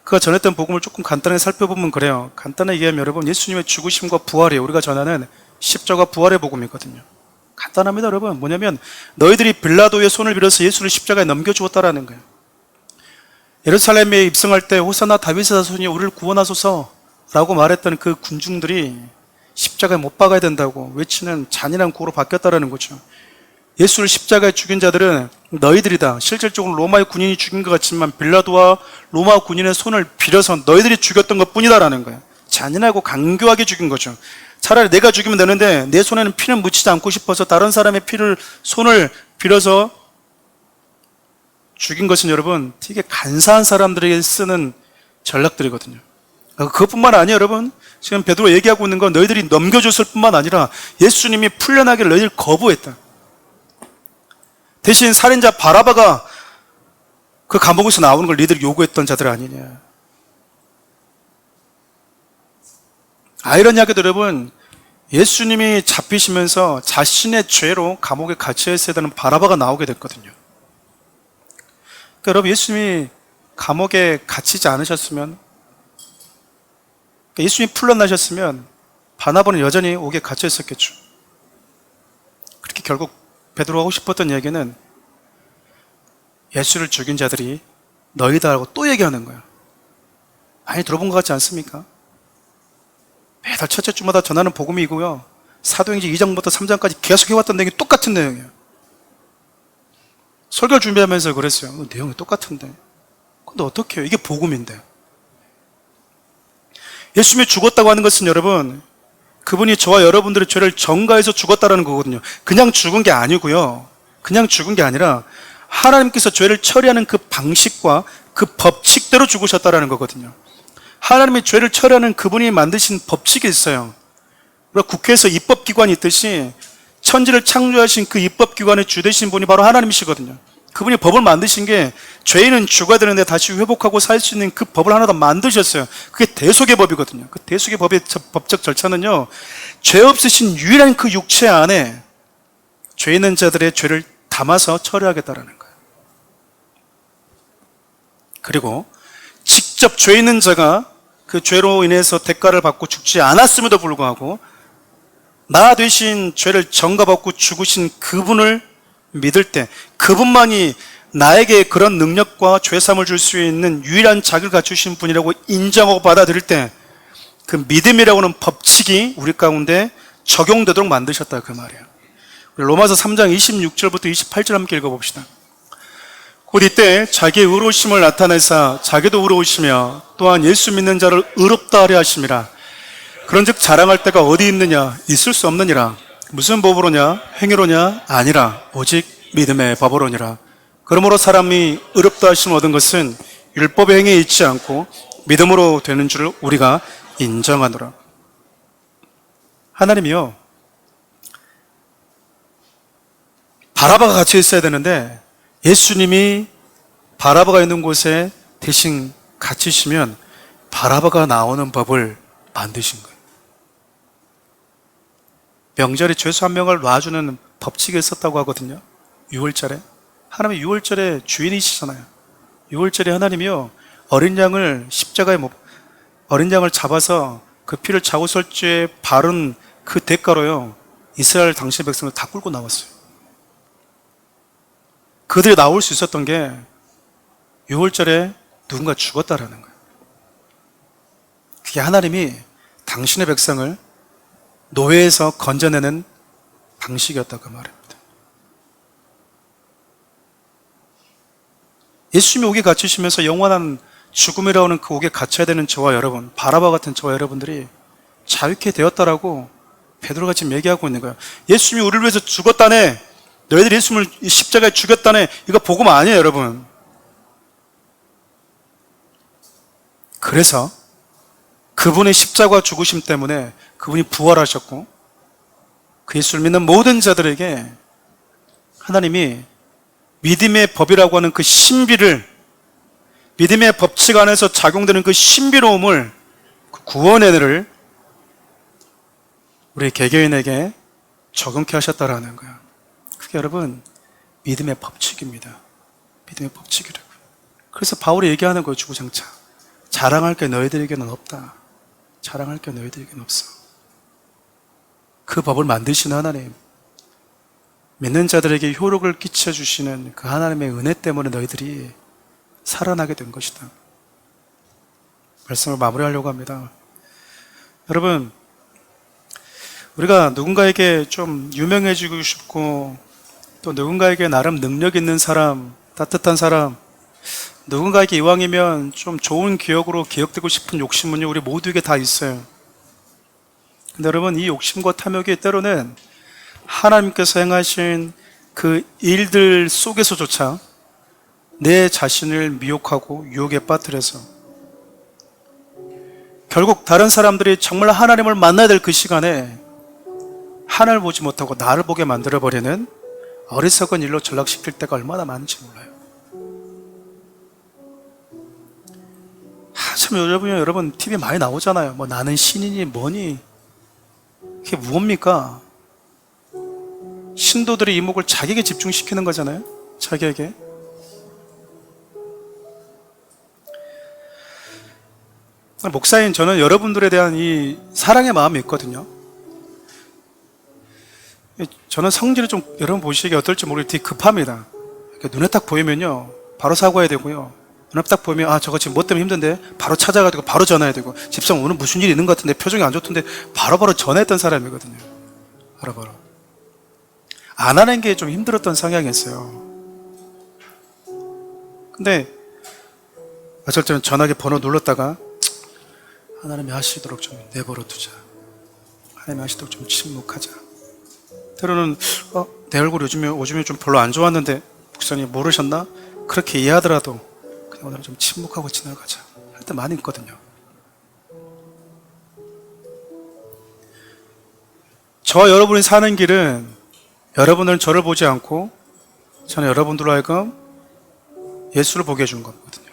그가 전했던 복음을 조금 간단하게 살펴보면 그래요. 간단하게 얘기하면 여러분, 예수님의 죽으심과 부활이에요. 우리가 전하는 십자가 부활의 복음이거든요. 간단합니다, 여러분. 뭐냐면 너희들이 빌라도의 손을 빌어서 예수를 십자가에 넘겨주었다라는 거예요. 예루살렘에 입성할 때 호산나 다윗의 자손이 우리를 구원하소서 라고 말했던 그 군중들이 십자가에 못 박아야 된다고 외치는 잔인한 구호로 바뀌었다라는 거죠. 예수를 십자가에 죽인 자들은 너희들이다. 실질적으로 로마의 군인이 죽인 것 같지만 빌라도와 로마 군인의 손을 빌어서 너희들이 죽였던 것 뿐이다라는 거예요. 잔인하고 강교하게 죽인 거죠. 차라리 내가 죽이면 되는데 내 손에는 피는 묻히지 않고 싶어서 다른 사람의 손을 빌어서 죽인 것은 여러분, 되게 간사한 사람들에게 쓰는 전략들이거든요. 그것뿐만 아니에요, 여러분. 지금 베드로 얘기하고 있는 건 너희들이 넘겨줬을 뿐만 아니라 예수님이 풀려나기를 너희들 거부했다. 대신 살인자 바라바가 그 감옥에서 나오는 걸 너희들이 요구했던 자들 아니냐. 아이러니하게도 여러분, 예수님이 잡히시면서 자신의 죄로 감옥에 갇혀 있어야 되는 바라바가 나오게 됐거든요. 그러니까 여러분, 예수님이 감옥에 갇히지 않으셨으면, 그러니까 예수님이 풀려나셨으면 바나바는 여전히 옥에 갇혀 있었겠죠. 그렇게 결국 베드로가 하고 싶었던 얘기는 예수를 죽인 자들이 너희다라고 또 얘기하는 거예요. 많이 들어본 것 같지 않습니까? 매달 첫째 주마다 전하는 복음이고요, 사도행전 2장부터 3장까지 계속 해왔던 내용이 똑같은 내용이에요. 설교 준비하면서 그랬어요. 내용이 똑같은데 근데 어떻게 해요? 이게 복음인데. 예수님이 죽었다고 하는 것은 여러분, 그분이 저와 여러분들의 죄를 전가해서 죽었다는 거거든요. 그냥 죽은 게 아니고요, 그냥 죽은 게 아니라 하나님께서 죄를 처리하는 그 방식과 그 법칙대로 죽으셨다는 거거든요. 하나님이 죄를 처리하는 그분이 만드신 법칙이 있어요. 우리가 국회에서 입법기관이 있듯이 천지를 창조하신 그 입법기관의 주 되신 분이 바로 하나님이시거든요. 그분이 법을 만드신 게 죄인은 죽어야 되는데 다시 회복하고 살 수 있는 그 법을 하나 더 만드셨어요. 그게 대속의 법이거든요. 그 대속의 법의 법적 절차는요, 죄 없으신 유일한 그 육체 안에 죄 있는 자들의 죄를 담아서 처리하겠다라는 거예요. 그리고 직접 죄 있는 자가 그 죄로 인해서 대가를 받고 죽지 않았음에도 불구하고 나 대신 죄를 전가받고 죽으신 그분을 믿을 때, 그분만이 나에게 그런 능력과 죄사함을 줄 수 있는 유일한 자격을 갖추신 분이라고 인정하고 받아들일 때, 그 믿음이라고 하는 법칙이 우리 가운데 적용되도록 만드셨다, 그 말이에요. 로마서 3장 26절부터 28절 함께 읽어봅시다. 곧 이때 자기의 의로우심을 나타내사 자기도 의로우시며 또한 예수 믿는 자를 의롭다 하려 하심이라. 그런즉 자랑할 때가 어디 있느냐? 있을 수 없느니라. 무슨 법으로냐? 행위로냐? 아니라 오직 믿음의 법으로니라. 그러므로 사람이 의롭다 하심을 얻은 것은 율법의 행위에 있지 않고 믿음으로 되는 줄을 우리가 인정하노라. 하나님이요, 바라바가 갇혀 있어야 되는데 예수님이 바라바가 있는 곳에 대신 갇히시면 바라바가 나오는 법을 만드신 거예요. 명절에 죄수 한 명을 놔주는 법칙이 있었다고 하거든요. 6월절에. 하나님이 6월절에 주인이시잖아요. 6월절에 하나님이요, 어린 양을 십자가에 어린 양을 잡아서 그 피를 자우설주에 바른 그 대가로요, 이스라엘 당시 백성을 다 끌고 나왔어요. 그들이 나올 수 있었던 게 6월절에 누군가 죽었다라는 거예요. 그게 하나님이 당신의 백성을 노예에서 건져내는 방식이었다고 말합니다. 예수님이 옥에 갇히시면서 영원한 죽음이라고 하는 그 옥에 갇혀야 되는 저와 여러분, 바라바 같은 저와 여러분들이 자유케 되었다라고 베드로가 지금 얘기하고 있는 거예요. 예수님이 우리를 위해서 죽었다네, 너희들이 예수님을 십자가에 죽였다네, 이거 복음 아니에요, 여러분. 그래서 그분의 십자가 죽으심 때문에 그분이 부활하셨고, 그 예수를 믿는 모든 자들에게 하나님이 믿음의 법이라고 하는 그 신비를, 믿음의 법칙 안에서 작용되는 그 신비로움을, 그 구원의 은혜를 우리 개개인에게 적용케 하셨다라는 거예요. 그게 여러분 믿음의 법칙입니다. 믿음의 법칙이라고. 그래서 바울이 얘기하는 거예요. 주구장창 자랑할 게 너희들에게는 없다. 자랑할 게 너희들에게는 없어. 그 법을 만드시는 하나님, 믿는 자들에게 효력을 끼쳐주시는 그 하나님의 은혜 때문에 너희들이 살아나게 된 것이다. 말씀을 마무리하려고 합니다. 여러분, 우리가 누군가에게 좀 유명해지고 싶고, 또 누군가에게 나름 능력 있는 사람, 따뜻한 사람, 누군가에게 이왕이면 좀 좋은 기억으로 기억되고 싶은 욕심은요, 우리 모두에게 다 있어요. 근데 여러분, 이 욕심과 탐욕이 때로는 하나님께서 행하신 그 일들 속에서조차 내 자신을 미혹하고 유혹에 빠뜨려서 결국 다른 사람들이 정말 하나님을 만나야 될 그 시간에 하나님을 보지 못하고 나를 보게 만들어버리는 어리석은 일로 전락시킬 때가 얼마나 많은지 몰라요. 참, 여러분 TV 많이 나오잖아요. 뭐 나는 신이니 뭐니, 그게 무엇입니까? 신도들의 이목을 자기에게 집중시키는 거잖아요. 자기에게. 목사인 저는 여러분들에 대한 이 사랑의 마음이 있거든요. 저는 성질이 좀 여러분 보시기에 어떨지 모르겠는데 되게 급합니다. 눈에 딱 보이면요 바로 사과해야 되고요, 눈에 딱 보이면 아 저거 지금 뭐 때문에 힘든데 바로 찾아가지고 바로 전화해야 되고, 집사람 오늘 무슨 일이 있는 것 같은데 표정이 안 좋던데 바로바로 전화했던 사람이거든요. 바로바로. 안 하는 게 좀 힘들었던 성향이었어요. 근데 어쩔 때는 전화기 번호 눌렀다가 하나님이 하시도록 좀 내버려 두자, 하나님이 하시도록 좀 침묵하자. 때로는 내 얼굴 요즘에 좀 별로 안 좋았는데 목사님 모르셨나? 그렇게 이해하더라도 그냥 오늘 좀 침묵하고 지나가자 할 때 많이 있거든요. 저와 여러분이 사는 길은 여러분은 저를 보지 않고 저는 여러분들로 하여금 예수를 보게 해준 거거든요.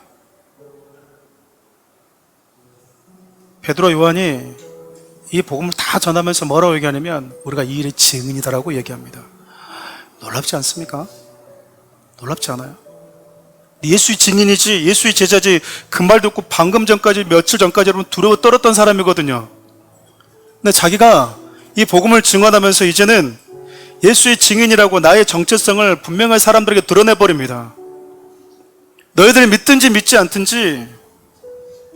베드로 요한이 이 복음을 다 전하면서 뭐라고 얘기하냐면 우리가 이 일의 증인이다라고 얘기합니다. 놀랍지 않습니까? 놀랍지 않아요? 예수의 증인이지, 예수의 제자지, 그 말 듣고 방금 전까지, 며칠 전까지 여러분 두려워 떨었던 사람이거든요. 근데 자기가 이 복음을 증언하면서 이제는 예수의 증인이라고 나의 정체성을 분명한 사람들에게 드러내버립니다. 너희들이 믿든지 믿지 않든지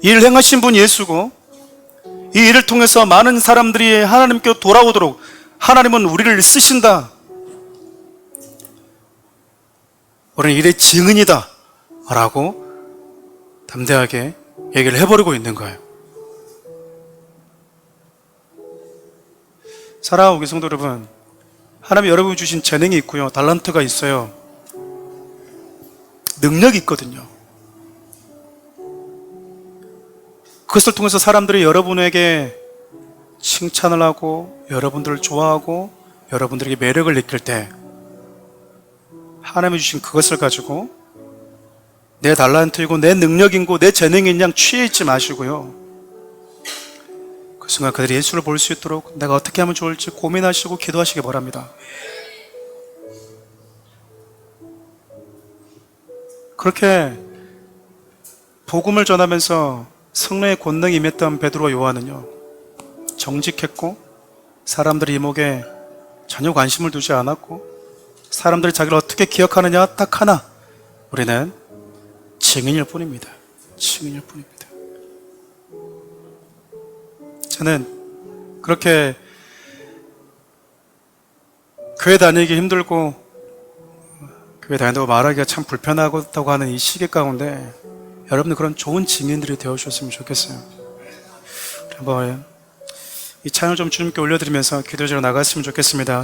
이 일을 행하신 분이 예수고, 이 일을 통해서 많은 사람들이 하나님께 돌아오도록 하나님은 우리를 쓰신다, 우리는 일의 증인이다 라고 담대하게 얘기를 해버리고 있는 거예요. 사랑하는 우리 성도 여러분, 하나님이 여러분이 주신 재능이 있고요, 달란트가 있어요, 능력이 있거든요. 그것을 통해서 사람들이 여러분에게 칭찬을 하고 여러분들을 좋아하고 여러분들에게 매력을 느낄 때 하나님이 주신 그것을 가지고 내 달란트이고 내 능력이고 내 재능인 양 취해 있지 마시고요. 그 순간 그들이 예수를 볼 수 있도록 내가 어떻게 하면 좋을지 고민하시고 기도하시기 바랍니다. 그렇게 복음을 전하면서 성령의 권능이 임했던 베드로와 요한은요, 정직했고 사람들의 이목에 전혀 관심을 두지 않았고 사람들이 자기를 어떻게 기억하느냐 딱 하나, 우리는 증인일 뿐입니다. 증인일 뿐입니다. 저는 그렇게 교회 다니기 힘들고 교회 다닌다고 말하기가 참 불편하다고 하는 이 시기 가운데 여러분들 그런 좋은 증인들이 되어주셨으면 좋겠어요. 한번 이 찬양을 좀 주님께 올려드리면서 기도제로 나갔으면 좋겠습니다.